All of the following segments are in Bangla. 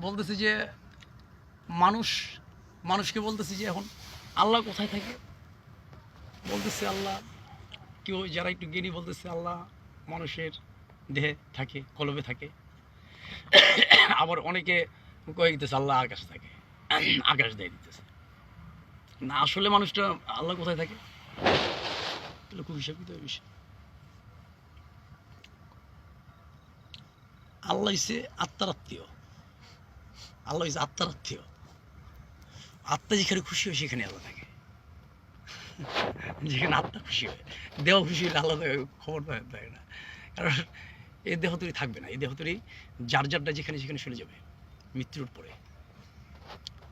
বলতেছে যে মানুষকে বলতেছে যে এখন আল্লাহ কোথায় থাকে, বলতেছে আল্লাহ, কেউ যারা একটু জ্ঞানী বলতেছে আল্লাহ মানুষের দেহে থাকে, কলবে থাকে। আবার অনেকে কয়ে দিতেছে আল্লাহ আকাশ থাকে, আকাশ দিয়ে দিতেছে না। আসলে মানুষটা আল্লাহ কোথায় থাকে এটা খুব হিসাবিত বিষয়। আল্লাহ হচ্ছে আত্মার আত্মীয়, আল্লাহ হচ্ছে আত্মার আত্মীয়। আত্মা যেখানে খুশি হয় সেখানে আল্লাহ থাকে। যেখানে আত্মা খুশি হয়, দেহ খুশি হলে আল্লাহ খবর দেয় না। কারণ এই দেহ তৈরি থাকবে না, এই দেহ তৈরি যার যারটা যেখানে সেখানে চলে যাবে মৃত্যুর পরে।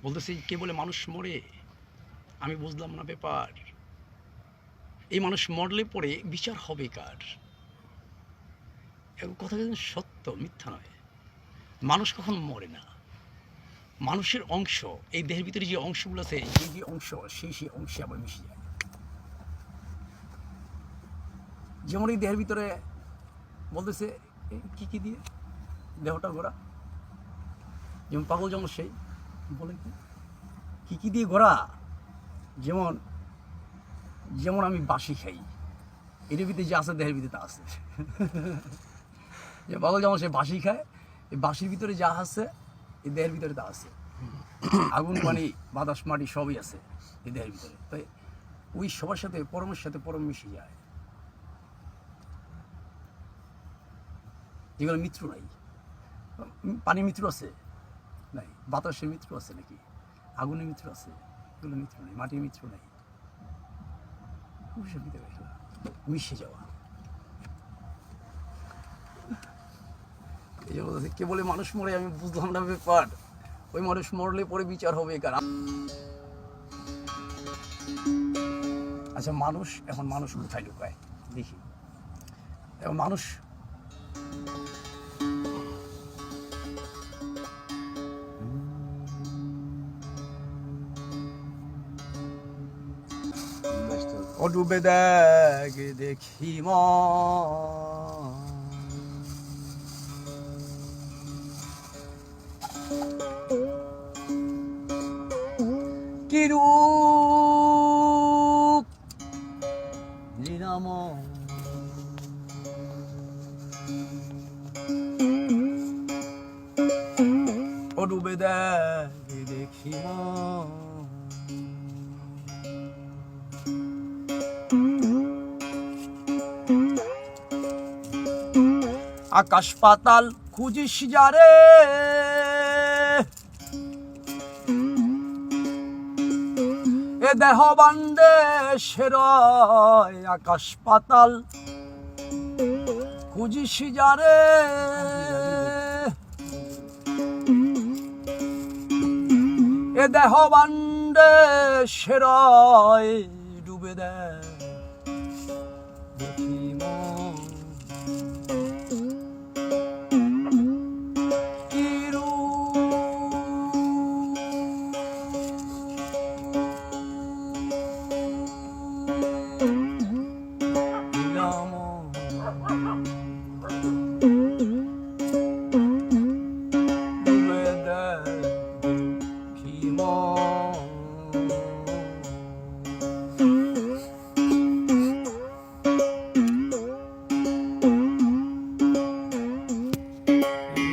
বলতেছে কে বলে মানুষ মরে, আমি বুঝলাম না ব্যাপার। এই মানুষ মরলে পরে বিচার হবে কার? কথা কিন্তু সত্য, মিথ্যা নয়। মানুষ কখন মরে না, মানুষের অংশ এই দেহের ভিতরে যে অংশগুলো আছে, যে অংশ সেই অংশে আবার মিশে যায়। যেমন এই দেহের ভিতরে বলতেছে কি দিয়ে দেহটা গড়া, যেমন পাগল যেমন সেই বলে কি দিয়ে গড়া। যেমন আমি বাসি খাই, এর ভিতরে যে আছে দেহের ভিতরে তা আছে। যে পাগল যেমন সে বাসি খায়, এই বাসির ভিতরে যা আছে এই দেহের ভিতরে তা আছে। আগুন পানি বাতাস মাটি সবই আছে এই দেহের ভিতরে। তাই ওই সবার সাথে পরমের সাথে পরম মিশে যায়। যেগুলো মৃত্যু নাই, পানির মৃত্যু আছে নাই, বাতাসের মৃত্যু আছে নাকি, আগুনের মৃত্যু আছে, এগুলো মৃত্যু নেই, মাটির মৃত্যু নাই। মিশে যাওয়া। এই জন্য কে বলে মানুষ মরে, আমি বুঝলাম না ব্যাপার। ওই মানুষ মরলে পরে বিচার হবে কার? আচ্ছা এখন মানুষ কোথায় লুকায় দেখি। এখন মানুষ ডুবে দেখি কিরূপ নিরাম ডুবে দেখি আকাশ পাতাল খুঁজিস যারে, এ দেহ বান্ডে সেরয়। আকাশ পাতাল খুঁজিস যারে, এ দেহ বান্ডে সেরয়। ডুবে দেখি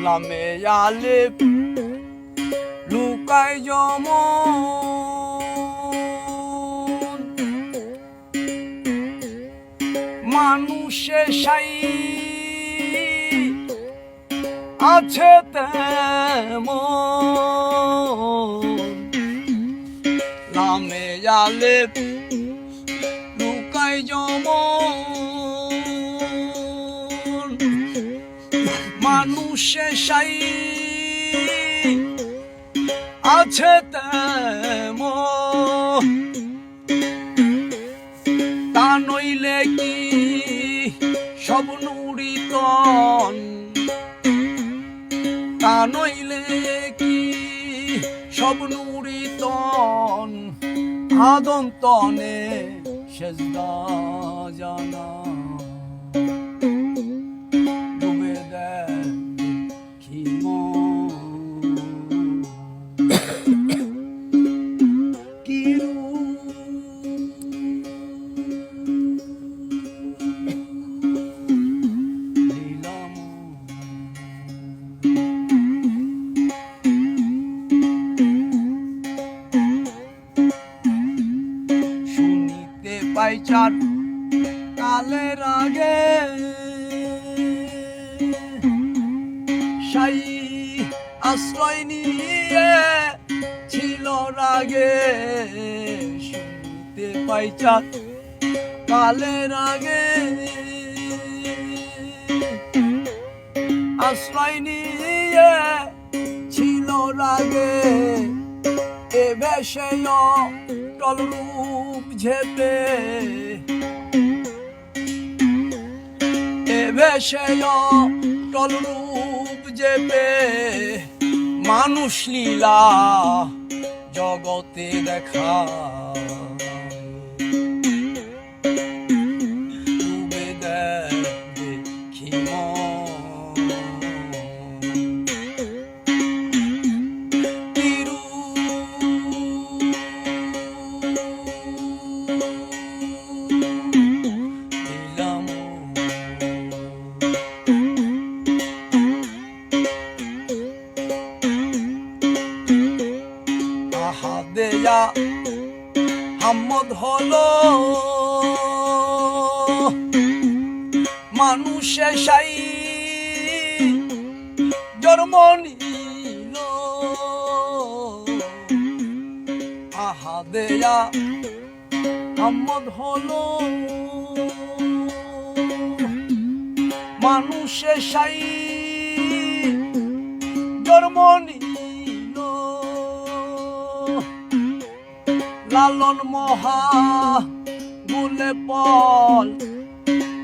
লামে আলে লুকায় যেমন, মানুষে সাই আছে তেমন। লামে আলে লুকায় যেমন, মানুষে সাই আছে তেমন। তা নইলে কি সব নুরিতন, তা নইলে কি সব নুরিতন। আদন্তনে সেজদা জানা ডুবে দেখি চার কালের আগে সাই আশ্রয় নিয়ে ছিল রাগে শুনতে পাই চার কালের আগে আশ্রয় নিয়ে ছিল রাগে এ ভেসে টল রূপ ঝেপে এ ভেসে টল রূপ ঝেপে মানুষ লীলা জগতে দেখা ডুবে দেখি দেয়া হাম্মদ হলো মানুষে সাই জন্ম নিল আহা দেয়া হাম্মদ হলো মানুষে সাই জন্ম নিল লালন মহা গুলে পল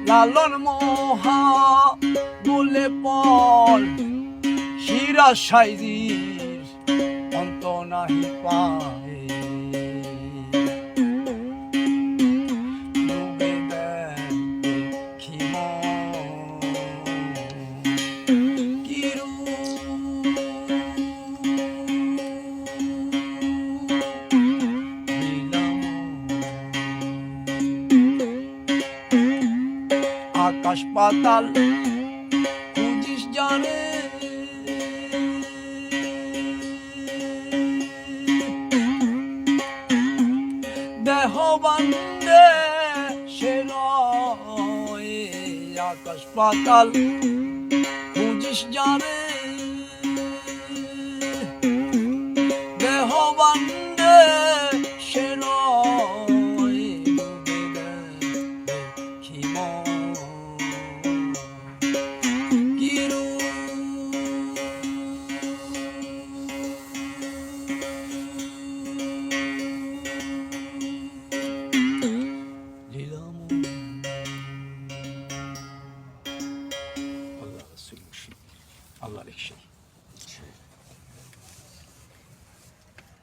লালন মহা গুলে পল শিরা সাইজির অন্ত নাহি পায় ডুবে দেখি কিরু আকাশ পাতাল খুঁজিস জানে দেহ বান্ধে সে নয় আকাশ পাতাল খুঁজিস জানে দেহ বান্ধে সে নয় দেখি Allah Resulü, Allah Ekşi.